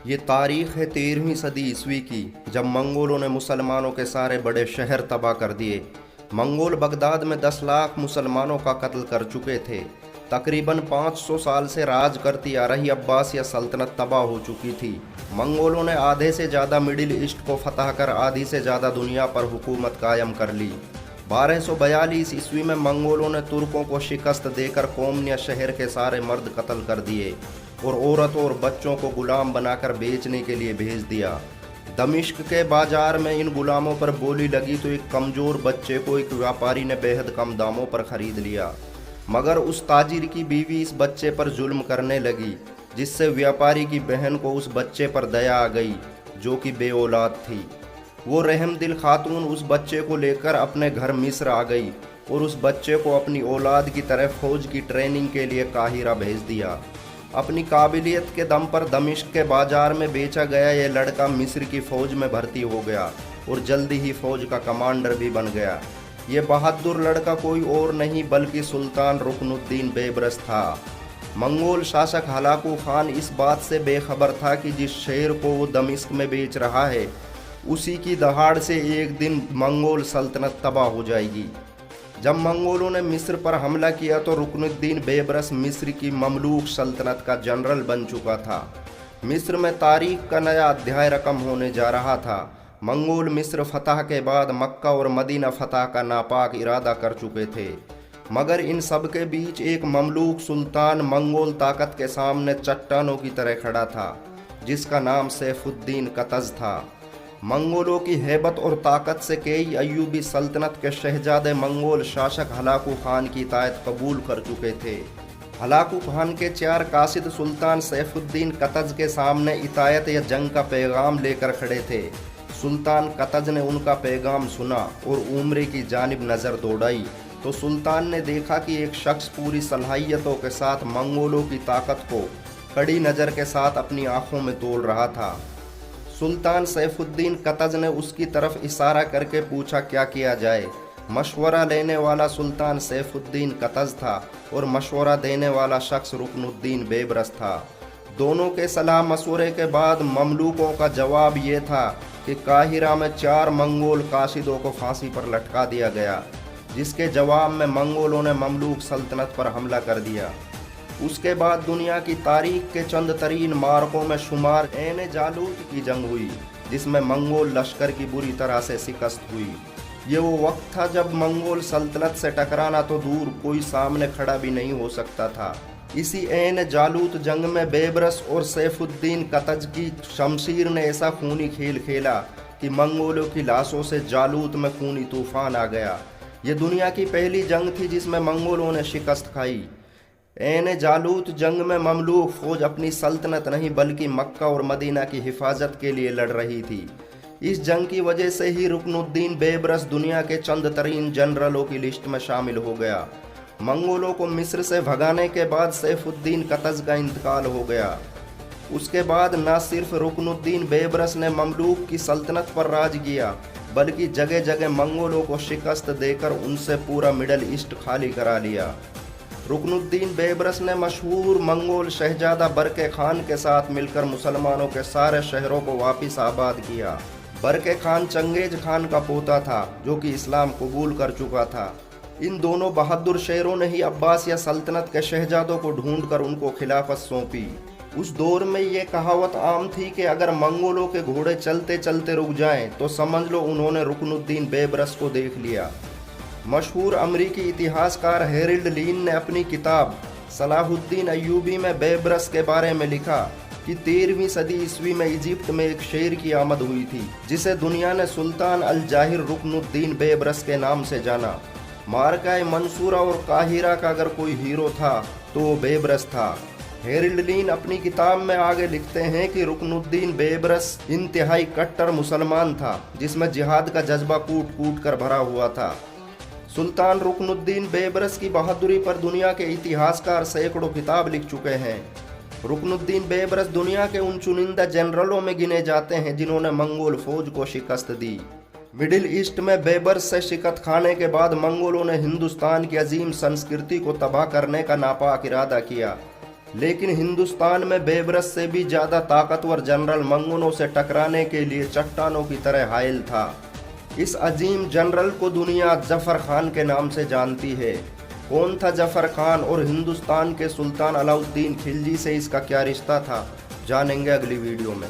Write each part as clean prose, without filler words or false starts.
ये तारीख है 13वीं सदी ईस्वी की, जब मंगोलों ने मुसलमानों के सारे बड़े शहर तबाह कर दिए। मंगोल बगदाद में 10 लाख मुसलमानों का कत्ल कर चुके थे। तकरीबन 500 साल से राज करती आ रही अब्बासिया सल्तनत तबाह हो चुकी थी। मंगोलों ने आधे से ज़्यादा मिडिल ईस्ट को फतह कर आधी से ज़्यादा दुनिया पर हुकूमत कायम कर ली। 1242 ईस्वी में मंगोलों ने तुर्कों को शिकस्त देकर कोमनिया शहर के सारे मर्द कत्ल कर दिए और औरतों और बच्चों को गुलाम बनाकर बेचने के लिए भेज दिया। दमिश्क के बाजार में इन गुलामों पर बोली लगी तो एक कमज़ोर बच्चे को एक व्यापारी ने बेहद कम दामों पर खरीद लिया, मगर उस ताजिर की बीवी इस बच्चे पर जुल्म करने लगी, जिससे व्यापारी की बहन को उस बच्चे पर दया आ गई जो कि बेऔलाद थी। वो रहमदिल खातून उस बच्चे को लेकर अपने घर मिस्र आ गई और उस बच्चे को अपनी औलाद की तरह फौज की ट्रेनिंग के लिए काहिरा भेज दिया। अपनी काबिलियत के दम पर दमिश्क के बाजार में बेचा गया यह लड़का मिस्र की फ़ौज में भर्ती हो गया और जल्दी ही फ़ौज का कमांडर भी बन गया। ये बहादुर लड़का कोई और नहीं बल्कि सुल्तान रुकनुद्दीन बेबरस था। मंगोल शासक हलाकू खान इस बात से बेखबर था कि जिस शेर को वो दमिश्क में बेच रहा है, उसी की दहाड़ से एक दिन मंगोल सल्तनत तबाह हो जाएगी। जब मंगोलों ने मिस्र पर हमला किया तो रुकनुद्दीन बेबरस मिस्र की ममलूक सल्तनत का जनरल बन चुका था। मिस्र में तारीख का नया अध्याय रकम होने जा रहा था। मंगोल मिस्र फतह के बाद मक्का और मदीना फतह का नापाक इरादा कर चुके थे, मगर इन सब के बीच एक ममलूक सुल्तान मंगोल ताकत के सामने चट्टानों की तरह खड़ा था, जिसका नाम सैफुद्दीन कतज था। मंगोलों की हैबत और ताकत से कई अयूबी सल्तनत के शहजादे मंगोल शासक हलाकू खान की इतायत कबूल कर चुके थे। हलाकू खान के 4 कासिद सुल्तान सैफुद्दीन कतज के सामने इतायत या जंग का पैगाम लेकर खड़े थे। सुल्तान कतज ने उनका पैगाम सुना और उम्रे की जानिब नज़र दौड़ाई तो सुल्तान ने देखा कि एक शख्स पूरी सलाहियतों के साथ मंगोलों की ताकत को कड़ी नज़र के साथ अपनी आंखों में तोल रहा था। सुल्तान सैफुद्दीन कतज ने उसकी तरफ इशारा करके पूछा क्या किया जाए। मशवरा लेने वाला सुल्तान सैफुद्दीन कतज था और मशवरा देने वाला शख्स रुकनुद्दीन बेबरस था। दोनों के सलाह मशवरे के बाद ममलूकों का जवाब ये था कि काहिरा में 4 मंगोल कासिदों को फांसी पर लटका दिया गया, जिसके जवाब में मंगोलों ने ममलूक सल्तनत पर हमला कर दिया। उसके बाद दुनिया की तारीख के चंद तरीन मार्कों में शुमार ऐन जालूत की जंग हुई, जिसमें मंगोल लश्कर की बुरी तरह से शिकस्त हुई। ये वो वक्त था जब मंगोल सल्तनत से टकराना तो दूर, कोई सामने खड़ा भी नहीं हो सकता था। इसी ऐन जालूत जंग में बेबरस और सैफुद्दीन कतज की शमशीर ने ऐसा खूनी खेल खेला कि मंगोलों की लाशों से जालूत में खूनी तूफान आ गया। ये दुनिया की पहली जंग थी जिसमें मंगोलों ने शिकस्त खाई। ऐन जालूत जंग में ममलूक फौज अपनी सल्तनत नहीं बल्कि मक्का और मदीना की हिफाजत के लिए लड़ रही थी। इस जंग की वजह से ही रुकनुद्दीन बेबरस दुनिया के चंद तरीन जनरलों की लिस्ट में शामिल हो गया। मंगोलों को मिस्र से भगाने के बाद सैफुद्दीन कतज का इंतकाल हो गया। उसके बाद न सिर्फ रुकनुद्दीन बेबरस ने ममलूक की सल्तनत पर राज किया, बल्कि जगह जगह मंगोलों को शिकस्त देकर उनसे पूरा मिडल ईस्ट खाली करा लिया। रुकनुद्दीन बेबरस ने मशहूर मंगोल शहजादा बरके खान के साथ मिलकर मुसलमानों के सारे शहरों को वापस आबाद किया। बरके खान चंगेज खान का पोता था जो कि इस्लाम कबूल कर चुका था। इन दोनों बहादुर शेरों ने ही अब्बासिया सल्तनत के शहजादों को ढूंढकर उनको खिलाफत सौंपी। उस दौर में ये कहावत आम थी कि अगर मंगोलों के घोड़े चलते चलते रुक जाएं तो समझ लो उन्होंने रुकनुद्दीन बेबरस को देख लिया। मशहूर अमरीकी इतिहासकार हेरिल्ड लीन ने अपनी किताब सलाहुद्दीन अय्यूबी में बेबरस के बारे में लिखा कि 13वीं सदी ईस्वी में इजिप्ट में एक शेर की आमद हुई थी, जिसे दुनिया ने सुल्तान अल जाहिर रुकनुद्दीन बेबरस के नाम से जाना। मार्काए मंसूरा और काहिरा का अगर कोई हीरो था तो वो बेबरस था। हेरिल्ड लीन अपनी किताब में आगे लिखते हैं कि रुकनुद्दीन बेबरस इंतहाई कट्टर मुसलमान था, जिसमें जिहाद का जज्बा कूट कूट कर भरा हुआ था। सुल्तान रुकनुद्दीन बेबरस की बहादुरी पर दुनिया के इतिहासकार सैकड़ों किताब लिख चुके हैं। रुकनुद्दीन बेबरस दुनिया के उन चुनिंदा जनरलों में गिने जाते हैं जिन्होंने मंगोल फौज को शिकस्त दी। मिडिल ईस्ट में बेबरस से शिकस्त खाने के बाद मंगोलों ने हिंदुस्तान की अजीम संस्कृति को तबाह करने का नापाक इरादा किया। लेकिन हिंदुस्तान में बेबरस से भी ज्यादा ताकतवर जनरल मंगोलों से टकराने के लिए चट्टानों की तरह हायल था। इस अजीम जनरल को दुनिया जफर खान के नाम से जानती है। कौन था जफर खान और हिंदुस्तान के सुल्तान अलाउद्दीन खिलजी से इसका क्या रिश्ता था, जानेंगे अगली वीडियो में।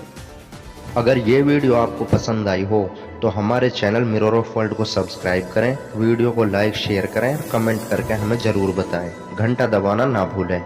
अगर ये वीडियो आपको पसंद आई हो तो हमारे चैनल मिरर ऑफ वर्ल्ड को सब्सक्राइब करें, वीडियो को लाइक शेयर करें, कमेंट करके हमें ज़रूर बताएं। घंटा दबाना ना भूलें।